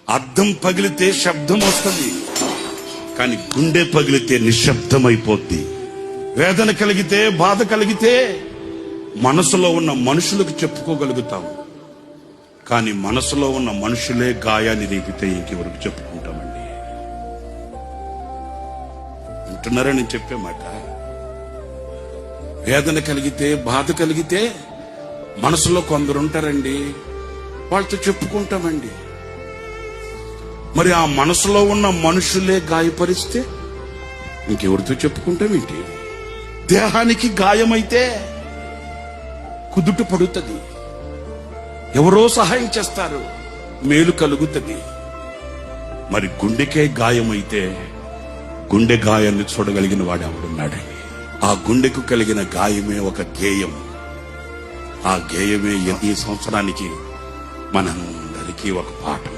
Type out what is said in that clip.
అద్దం పగిలితే శబ్దం వస్తుంది, కానీ గుండె పగిలితే నిశ్శబ్దమైపోద్ది. వేదన కలిగితే, బాధ కలిగితే మనసులో ఉన్న మనుషులకు చెప్పుకోగలుగుతాం, కానీ మనసులో ఉన్న మనుషులే గాయాన్ని రేపితే ఇంకెవరికి చెప్పుకుంటామండి? వింటున్నారా నేను చెప్పే మాట? వేదన కలిగితే, బాధ కలిగితే మనసులో కొందరు ఉంటారండి, వాళ్ళతో చెప్పుకుంటామండి. మరి ఆ మనసులో ఉన్న మనుషులే గాయపరిస్తే ఇంకెవరితో చెప్పుకుంటామేంటి? దేహానికి గాయమైతే కుదుట పడుతుంది, ఎవరో సహాయం చేస్తారు, మేలు కలుగుతుంది. మరి గుండెకే గాయమైతే గుండె గాయాన్ని చూడగలిగిన వాడు ఎవడున్నాడండి? ఆ గుండెకు కలిగిన గాయమే ఒక గేయం. ఆ గేయమే ఈ సంవత్సరానికి మనందరికీ ఒక పాఠం.